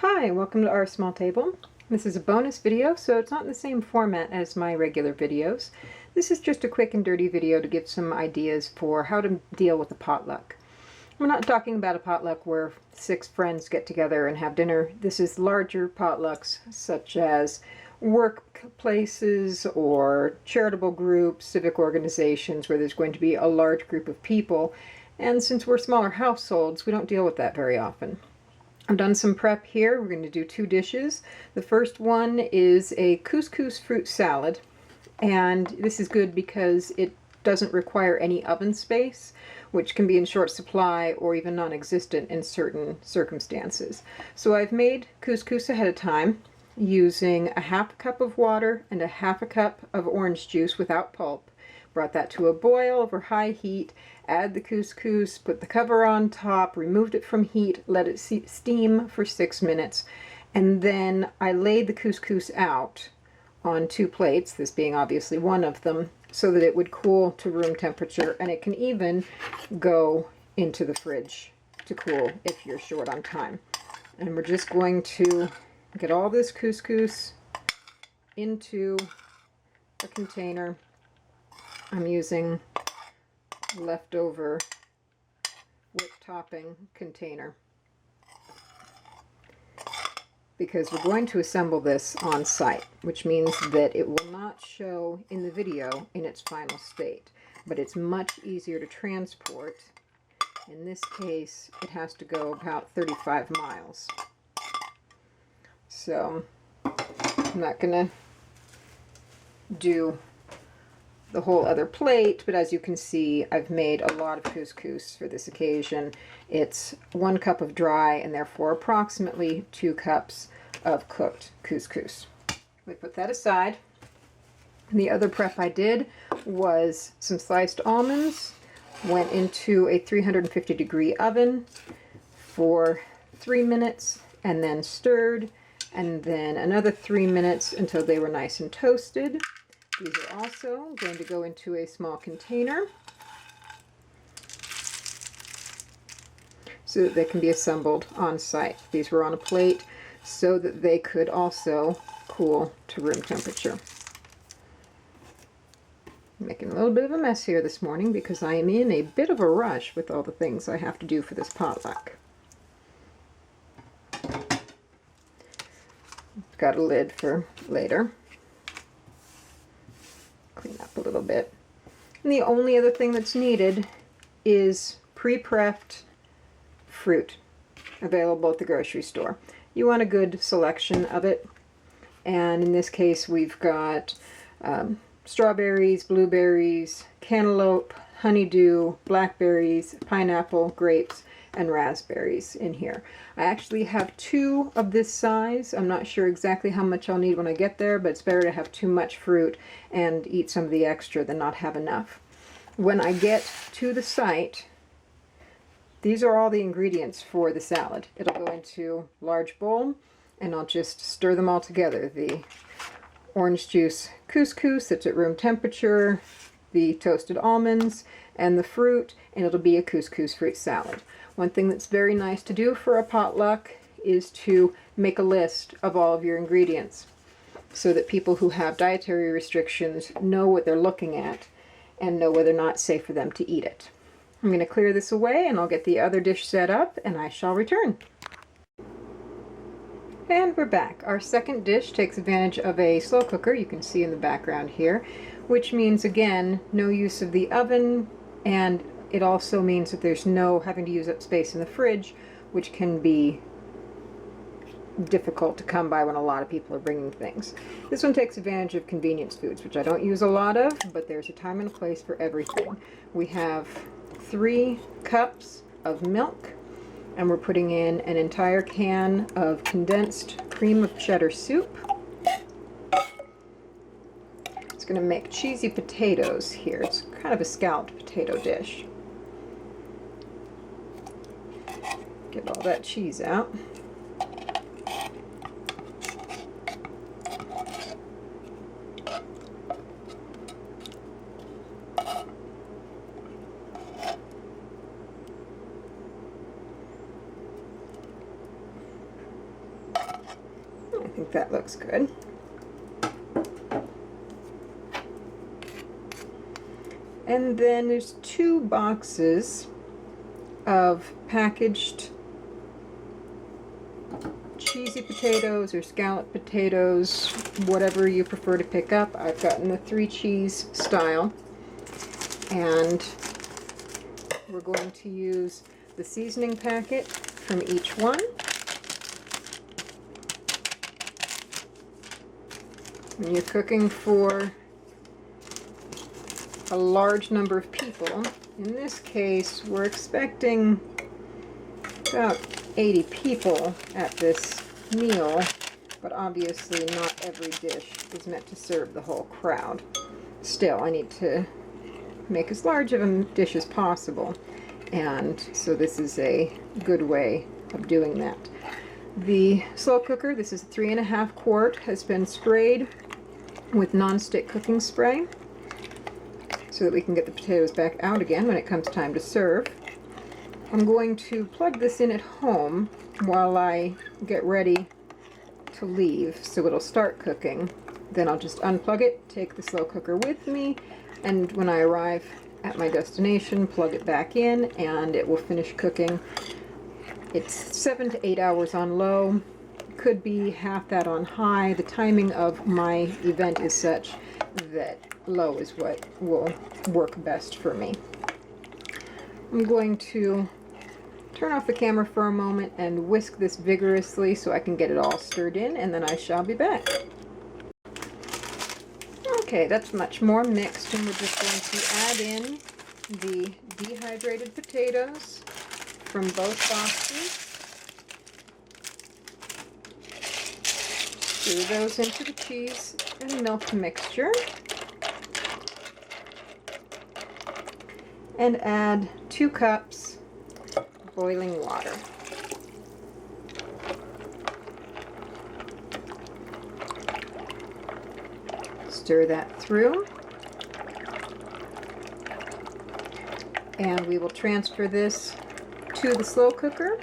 Hi, welcome to OurSmallTable. This is a bonus video, so it's not in the same format as my regular videos. This is just a quick and dirty video to give some ideas for how to deal with a potluck. We're not talking about a potluck where 6 friends get together and have dinner. This is larger potlucks, such as workplaces or charitable groups, civic organizations, where there's going to be a large group of people. And since we're smaller households, we don't deal with that very often. I've done some prep here. We're going to do 2 dishes. The first one is a couscous fruit salad, and this is good because it doesn't require any oven space, which can be in short supply or even non-existent in certain circumstances. So I've made couscous ahead of time using a 1/2 cup of water and a 1/2 cup of orange juice without pulp. Brought that to a boil over high heat, add the couscous, put the cover on top, removed it from heat, let it steam for 6 minutes, and then I laid the couscous out on 2 plates, this being obviously one of them, so that it would cool to room temperature, and it can even go into the fridge to cool if you're short on time. And we're just going to get all this couscous into a container. I'm using leftover whipped topping container because we're going to assemble this on site, which means that it will not show in the video in its final state, but it's much easier to transport. In this case, it has to go about 35 miles. So I'm not going to do the whole other plate, but as you can see, I've made a lot of couscous for this occasion. It's 1 cup of dry and therefore approximately 2 cups of cooked couscous. We put that aside. The other prep I did was some sliced almonds, went into a 350-degree oven for 3 minutes and then stirred, and then another 3 minutes until they were nice and toasted. These are also going to go into a small container so that they can be assembled on site. These were on a plate so that they could also cool to room temperature. I'm making a little bit of a mess here this morning because I am in a bit of a rush with all the things I have to do for this potluck. Got a lid for later. Clean up a little bit. And the only other thing that's needed is pre-prepped fruit available at the grocery store. You want a good selection of it, and in this case we've got strawberries, blueberries, cantaloupe, honeydew, blackberries, pineapple, grapes, and raspberries in here. I actually have 2 of this size. I'm not sure exactly how much I'll need when I get there, but it's better to have too much fruit and eat some of the extra than not have enough. When I get to the site, these are all the ingredients for the salad. It'll go into a large bowl, and I'll just stir them all together. The orange juice couscous that's at room temperature, the toasted almonds, and the fruit, and it'll be a couscous fruit salad. One thing that's very nice to do for a potluck is to make a list of all of your ingredients so that people who have dietary restrictions know what they're looking at and know whether or not it's safe for them to eat it. I'm going to clear this away and I'll get the other dish set up and I shall return. And we're back. Our second dish takes advantage of a slow cooker, you can see in the background here, which means again no use of the oven, and it also means that there's no having to use up space in the fridge, which can be difficult to come by when a lot of people are bringing things. This one takes advantage of convenience foods, which I don't use a lot of, but there's a time and a place for everything. We have 3 cups of milk, and we're putting in an entire can of condensed cream of cheddar soup. It's going to make cheesy potatoes here. It's kind of a scalloped potato dish. Get all that cheese out. think that looks good. And then there's 2 boxes of packaged cheesy potatoes or scallop potatoes, whatever you prefer to pick up. I've gotten the 3 cheese style, and we're going to use the seasoning packet from each one. When you're cooking for a large number of people, in this case we're expecting about 80 people at this meal, but obviously not every dish is meant to serve the whole crowd. Still, I need to make as large of a dish as possible, and so this is a good way of doing that. The slow cooker, this is 3.5 quart, has been sprayed with non-stick cooking spray so that we can get the potatoes back out again when it comes time to serve. I'm going to plug this in at home while I get ready to leave, so it'll start cooking. Then I'll just unplug it, take the slow cooker with me, and when I arrive at my destination, plug it back in, and it will finish cooking. It's 7 to 8 hours on low, could be half that on high. The timing of my event is such that low is what will work best for me. I'm going to turn off the camera for a moment and whisk this vigorously so I can get it all stirred in, and then I shall be back. Okay, that's much more mixed, and we're just going to add in the dehydrated potatoes from both boxes. Stir those into the cheese and milk mixture. And add 2 cups boiling water. Stir that through, and we will transfer this to the slow cooker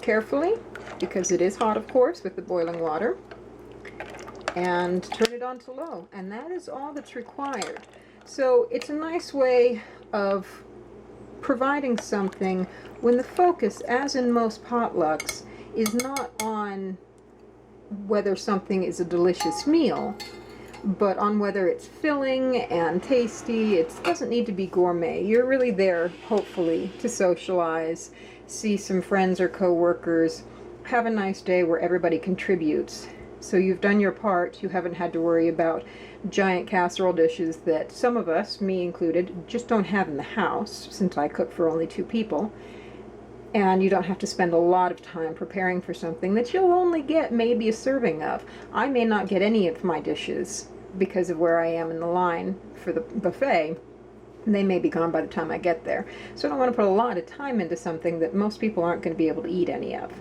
carefully, because it is hot, of course, with the boiling water, and turn it on to low, and that is all that's required. So it's a nice way of providing something when the focus, as in most potlucks, is not on whether something is a delicious meal, but on whether it's filling and tasty. It doesn't need to be gourmet. You're really there, hopefully, to socialize, see some friends or co-workers, have a nice day where everybody contributes. So you've done your part. You haven't had to worry about giant casserole dishes that some of us, me included, just don't have in the house, since I cook for only 2 people. And you don't have to spend a lot of time preparing for something that you'll only get maybe a serving of. I may not get any of my dishes because of where I am in the line for the buffet. They may be gone by the time I get there. So I don't want to put a lot of time into something that most people aren't going to be able to eat any of.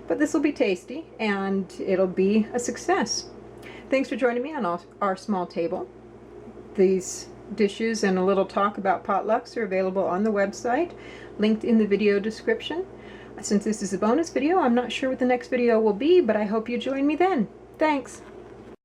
But this will be tasty, and it'll be a success. Thanks for joining me on Our Small Table. These dishes and a little talk about potlucks are available on the website, linked in the video description. Since this is a bonus video, I'm not sure what the next video will be, but I hope you join me then. Thanks!